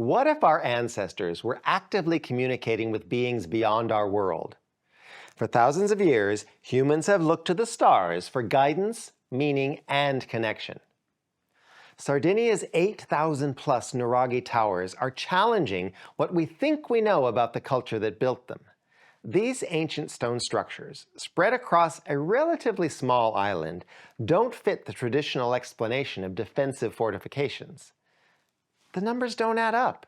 What if our ancestors were actively communicating with beings beyond our world? For thousands of years, humans have looked to the stars for guidance, meaning, and connection. Sardinia's 8,000 plus Nuraghe towers are challenging what we think we know about the culture that built them. These ancient stone structures, spread across a relatively small island, don't fit the traditional explanation of defensive fortifications. The numbers don't add up.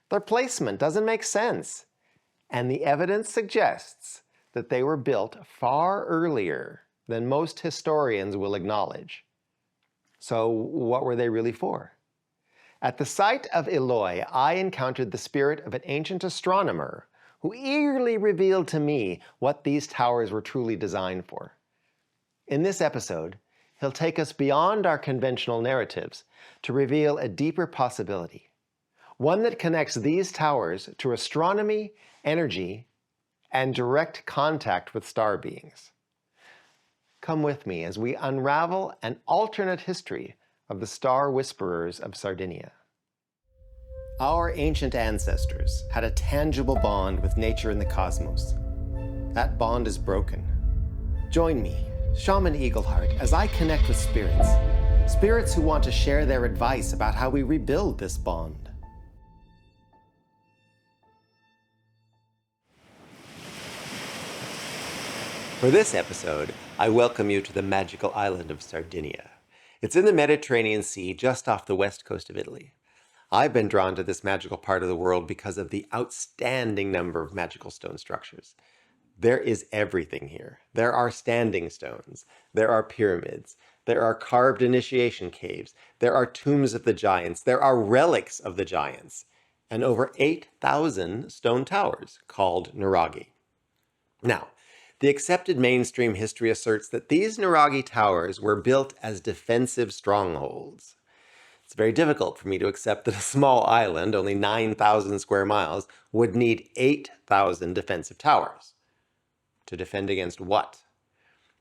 Their placement doesn't make sense. And the evidence suggests that they were built far earlier than most historians will acknowledge. So what were they really for? At the site of Eloy, I encountered the spirit of an ancient astronomer who eagerly revealed to me what these towers were truly designed for. In this episode, he'll take us beyond our conventional narratives to reveal a deeper possibility, one that connects these towers to astronomy, energy, and direct contact with star beings. Come with me as we unravel an alternate history of the star whisperers of Sardinia. Our ancient ancestors had a tangible bond with nature and the cosmos. That bond is broken. Join me, Shaman Eagleheart, as I connect with spirits who want to share their advice about how we rebuild this bond. For this episode, I welcome you to the magical island of Sardinia. It's in the Mediterranean Sea, just off the west coast of Italy. I've been drawn to this magical part of the world because of the outstanding number of magical stone structures. There is everything here. There are standing stones. There are pyramids. There are carved initiation caves. There are tombs of the giants. There are relics of the giants. And over 8,000 stone towers called Nuraghe. Now, the accepted mainstream history asserts that these Nuraghe towers were built as defensive strongholds. It's very difficult for me to accept that a small island, only 9,000 square miles, would need 8,000 defensive towers. To defend against what?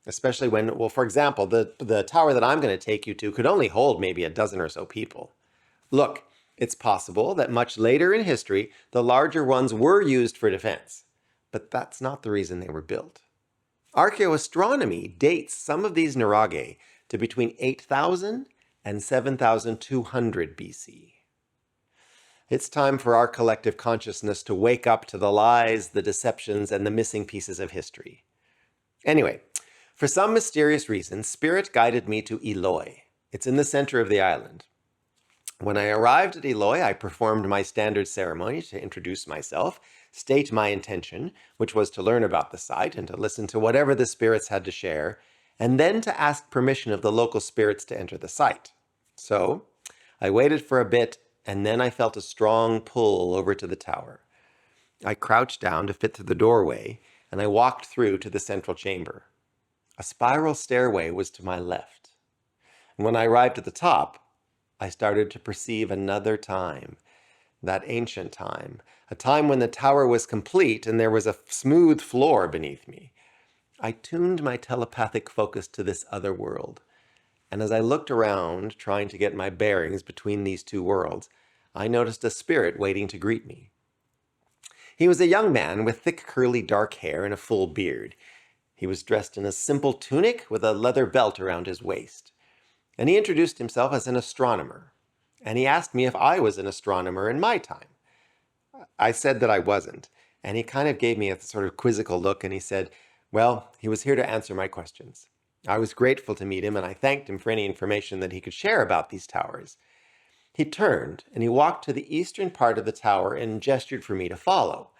Especially when, well, for example, the tower that I'm going to take you to could only hold maybe a dozen or so people. Look, it's possible that much later in history, the larger ones were used for defense, but that's not the reason they were built. Archaeoastronomy dates some of these Nuraghe to between 8,000 and 7,200 BC. It's time for our collective consciousness to wake up to the lies, the deceptions, and the missing pieces of history. Anyway, for some mysterious reason, Spirit guided me to Eloy. It's in the center of the island. When I arrived at Eloy, I performed my standard ceremony to introduce myself, state my intention, which was to learn about the site and to listen to whatever the spirits had to share, and then to ask permission of the local spirits to enter the site. So I waited for a bit, and then I felt a strong pull over to the tower. I crouched down to fit through the doorway, and I walked through to the central chamber. A spiral stairway was to my left. And when I arrived at the top, I started to perceive another time, that ancient time, a time when the tower was complete and there was a smooth floor beneath me. I tuned my telepathic focus to this other world. And as I looked around, trying to get my bearings between these two worlds, I noticed a spirit waiting to greet me. He was a young man with thick, curly, dark hair and a full beard. He was dressed in a simple tunic with a leather belt around his waist. And he introduced himself as an astronomer. And he asked me if I was an astronomer in my time. I said that I wasn't. And he kind of gave me a sort of quizzical look, and he said, well, he was here to answer my questions. I was grateful to meet him, and I thanked him for any information that he could share about these towers. He turned, and he walked to the eastern part of the tower and gestured for me to follow.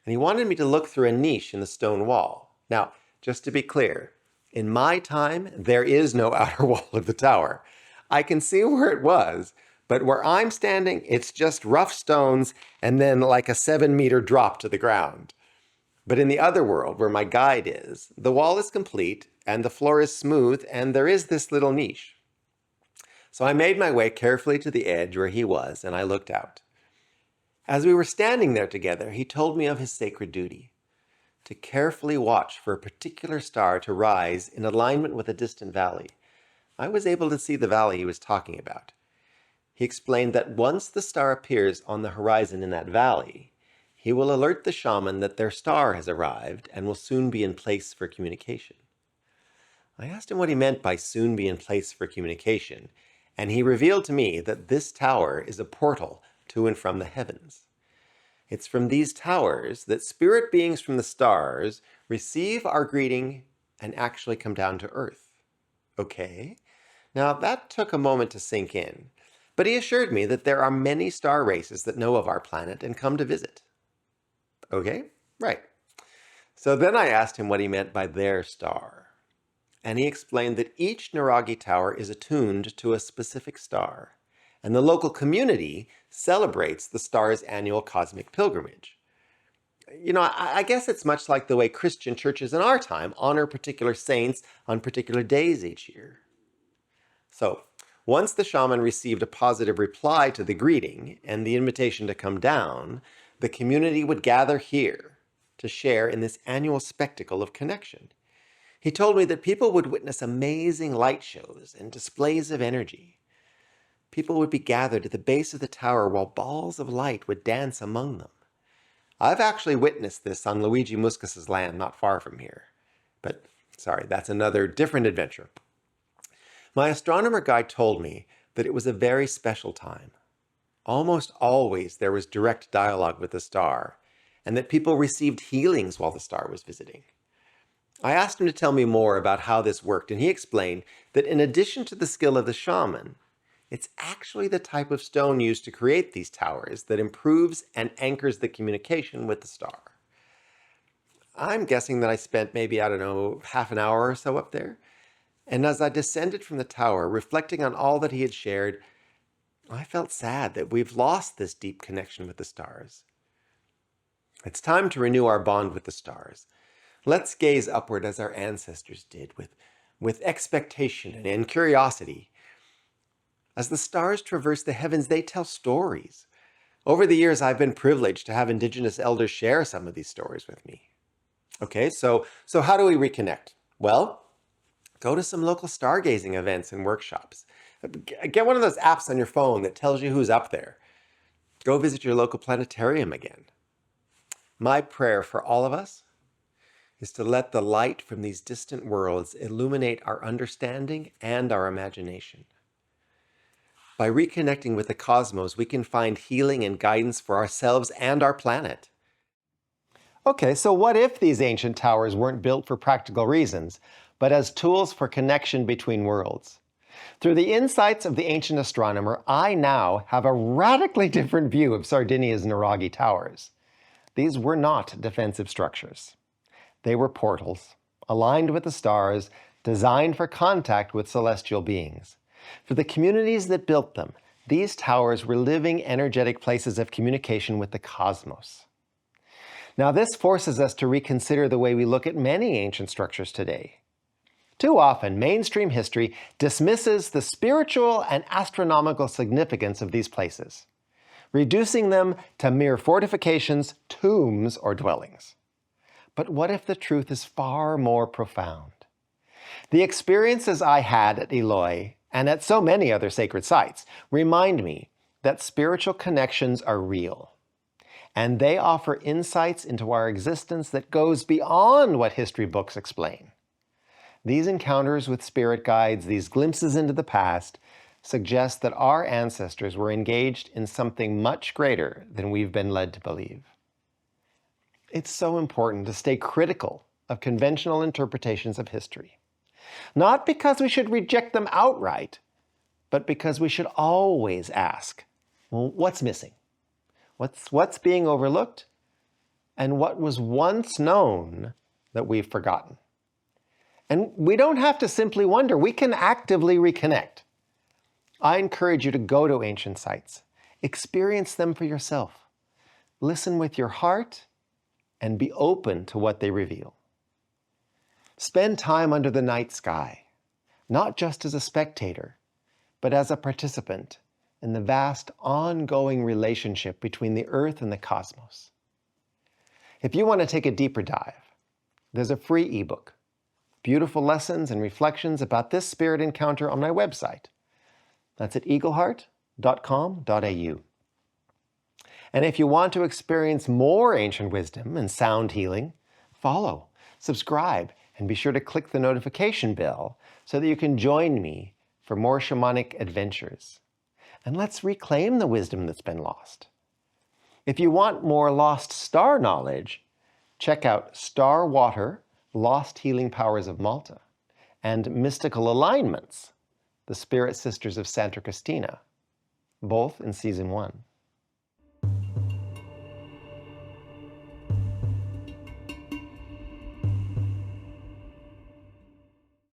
And he wanted me to look through a niche in the stone wall. Now, just to be clear, in my time, there is no outer wall of the tower. I can see where it was, but where I'm standing, it's just rough stones and then like a 7-meter drop to the ground. But in the other world, where my guide is, the wall is complete and the floor is smooth and there is this little niche. So I made my way carefully to the edge where he was, and I looked out. As we were standing there together, he told me of his sacred duty, to carefully watch for a particular star to rise in alignment with a distant valley. I was able to see the valley he was talking about. He explained that once the star appears on the horizon in that valley, he will alert the shaman that their star has arrived and will soon be in place for communication. I asked him what he meant by soon be in place for communication, and he revealed to me that this tower is a portal to and from the heavens. It's from these towers that spirit beings from the stars receive our greeting and actually come down to Earth. Okay, now that took a moment to sink in, but he assured me that there are many star races that know of our planet and come to visit. Okay, right. So then I asked him what he meant by their star. And he explained that each Nuraghe tower is attuned to a specific star, and the local community celebrates the star's annual cosmic pilgrimage. I guess it's much like the way Christian churches in our time honor particular saints on particular days each year. So, once the shaman received a positive reply to the greeting and the invitation to come down, the community would gather here to share in this annual spectacle of connection. He told me that people would witness amazing light shows and displays of energy. People would be gathered at the base of the tower while balls of light would dance among them. I've actually witnessed this on Luigi Muscas's land not far from here. But, sorry, that's another different adventure. My astronomer guide told me that it was a very special time. Almost always there was direct dialogue with the star, and that people received healings while the star was visiting. I asked him to tell me more about how this worked, and he explained that in addition to the skill of the shaman, it's actually the type of stone used to create these towers that improves and anchors the communication with the star. I'm guessing that I spent maybe, half an hour or so up there. And as I descended from the tower, reflecting on all that he had shared, I felt sad that we've lost this deep connection with the stars. It's time to renew our bond with the stars. Let's gaze upward as our ancestors did, with expectation and curiosity. As the stars traverse the heavens, they tell stories. Over the years, I've been privileged to have Indigenous elders share some of these stories with me. Okay, so how do we reconnect? Well, go to some local stargazing events and workshops. Get one of those apps on your phone that tells you who's up there. Go visit your local planetarium again. My prayer for all of us is to let the light from these distant worlds illuminate our understanding and our imagination. By reconnecting with the cosmos, we can find healing and guidance for ourselves and our planet. Okay, so what if these ancient towers weren't built for practical reasons, but as tools for connection between worlds? Through the insights of the ancient astronomer, I now have a radically different view of Sardinia's Nuraghe towers. These were not defensive structures. They were portals, aligned with the stars, designed for contact with celestial beings. For the communities that built them, these towers were living, energetic places of communication with the cosmos. Now, this forces us to reconsider the way we look at many ancient structures today. Too often, mainstream history dismisses the spiritual and astronomical significance of these places, reducing them to mere fortifications, tombs, or dwellings. But what if the truth is far more profound? The experiences I had at Eloy and at so many other sacred sites remind me that spiritual connections are real, and they offer insights into our existence that goes beyond what history books explain. These encounters with spirit guides, these glimpses into the past, suggest that our ancestors were engaged in something much greater than we've been led to believe. It's so important to stay critical of conventional interpretations of history. Not because we should reject them outright, but because we should always ask, well, what's missing? What's being overlooked? And what was once known that we've forgotten? And we don't have to simply wonder, we can actively reconnect. I encourage you to go to ancient sites, experience them for yourself, listen with your heart, and be open to what they reveal. Spend time under the night sky, not just as a spectator, but as a participant in the vast ongoing relationship between the Earth and the cosmos. If you want to take a deeper dive, there's a free ebook, beautiful lessons and reflections about this spirit encounter on my website. That's at eagleheart.org. www.amplifying.com.au. And if you want to experience more ancient wisdom and sound healing, follow, subscribe, and be sure to click the notification bell so that you can join me for more shamanic adventures. And let's reclaim the wisdom that's been lost. If you want more lost star knowledge, check out Star Water, Lost Healing Powers of Malta, and Mystical Alignments, the Spirit Sisters of Santa Cristina, both in Season 1.